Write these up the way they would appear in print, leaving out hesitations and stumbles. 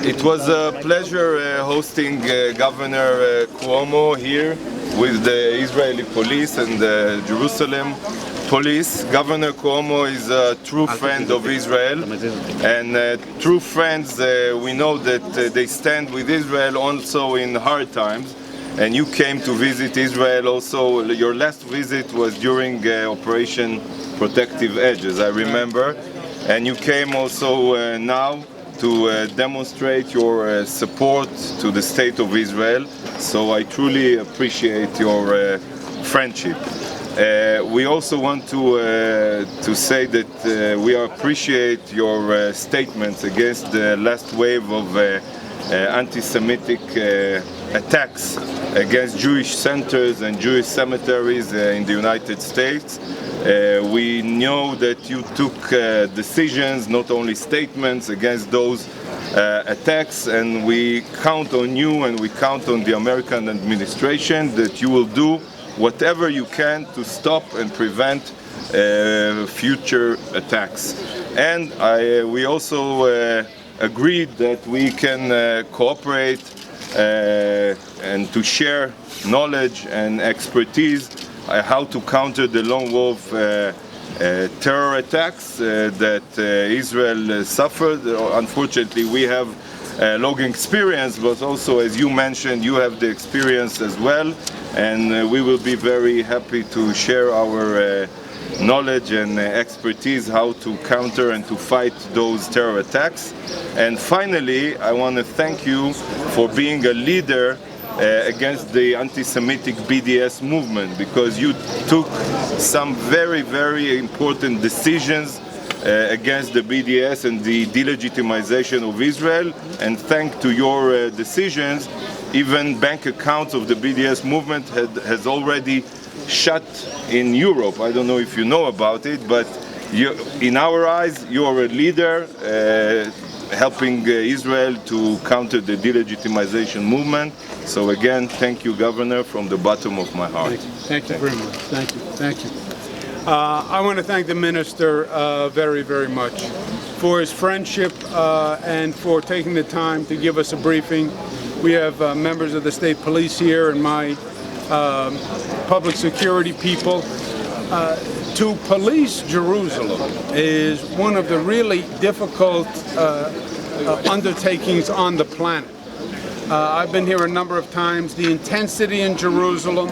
It was a pleasure hosting Governor Cuomo here with the Israeli police and the Jerusalem police. Governor Cuomo is a true friend of Israel, and true friends, we know that they stand with Israel also in hard times. And you came to visit Israel also. Your last visit was during Operation Protective Edge, as I remember. And you came also now to demonstrate your support to the state of Israel. So I truly appreciate your friendship. We also want to say that we appreciate your statements against the last wave of anti-Semitic attacks against Jewish centers and Jewish cemeteries in the United States. We know that you took decisions, not only statements, against those attacks, and we count on you and we count on the American administration that you will do whatever you can to stop and prevent future attacks. And we also agreed that we can cooperate and to share knowledge and expertise how to counter the lone wolf terror attacks that Israel suffered. Unfortunately, we have long experience, but also, as you mentioned, you have the experience as well, and we will be very happy to share our knowledge and expertise how to counter and to fight those terror attacks. And finally, I want to thank you for being a leader against the anti-Semitic BDS movement, because you took some very, very important decisions against the BDS and the delegitimization of Israel, and thanks to your decisions, even bank accounts of the BDS movement has already shut in Europe. I don't know if you know about it, but in our eyes, you are a leader helping Israel to counter the delegitimization movement. So again, thank you, Governor, from the bottom of my heart. Thank you very much. Thank you. Thank you. I want to thank the Minister very, very much for his friendship and for taking the time to give us a briefing. We have members of the state police here and my public security people. To police Jerusalem is one of the really difficult undertakings on the planet. I've been here a number of times. The intensity in Jerusalem,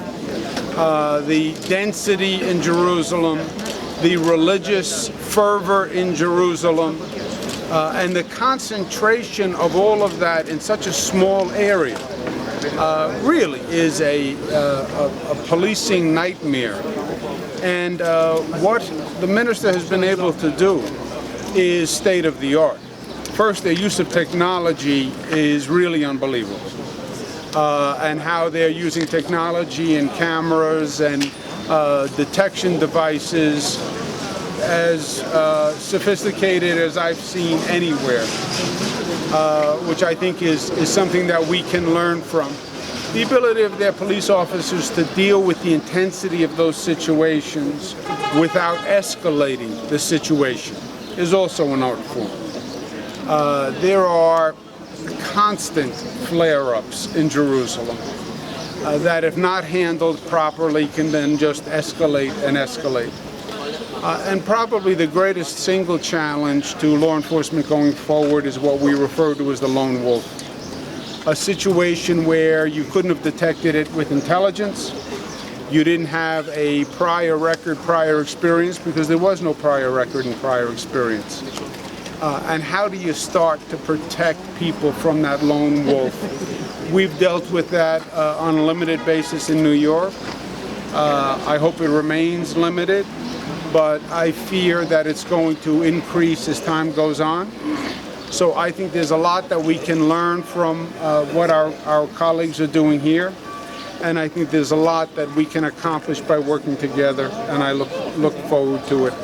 the density in Jerusalem, the religious fervor in Jerusalem, and the concentration of all of that in such a small area really is a policing nightmare. And what the minister has been able to do is state of the art. First, their use of technology is really unbelievable. And how they're using technology and cameras and detection devices as sophisticated as I've seen anywhere, which I think is something that we can learn from. The ability of their police officers to deal with the intensity of those situations without escalating the situation is also an art form. There are constant flare-ups in Jerusalem that, if not handled properly, can then just escalate and escalate. And probably the greatest single challenge to law enforcement going forward is what we refer to as the lone wolf. A situation where you couldn't have detected it with intelligence, you didn't have a prior record, prior experience, because there was no prior record and prior experience. And how do you start to protect people from that lone wolf? We've dealt with that on a limited basis in New York. I hope it remains limited, but I fear that it's going to increase as time goes on. So I think there's a lot that we can learn from what our colleagues are doing here, and I think there's a lot that we can accomplish by working together, and I look forward to it.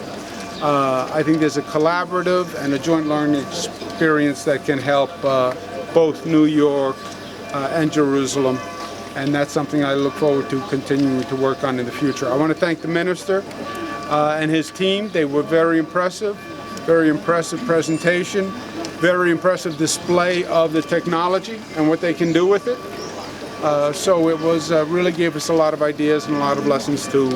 I think there's a collaborative and a joint learning experience that can help both New York and Jerusalem, and that's something I look forward to continuing to work on in the future. I want to thank the Minister and his team. They were very impressive presentation. very impressive display of the technology and what they can do with it. So it was really gave us a lot of ideas and a lot of lessons to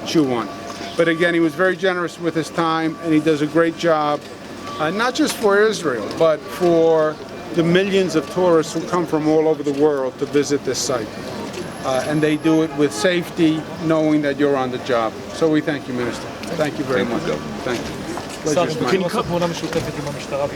chew on. But again, he was very generous with his time, and he does a great job, not just for Israel, but for the millions of tourists who come from all over the world to visit this site. And they do it with safety, knowing that you're on the job. So we thank you, Minister. Thank you very much. Thank you. שר, Pleasure's mine. בודקים תמונה משותפת עם המשטרה.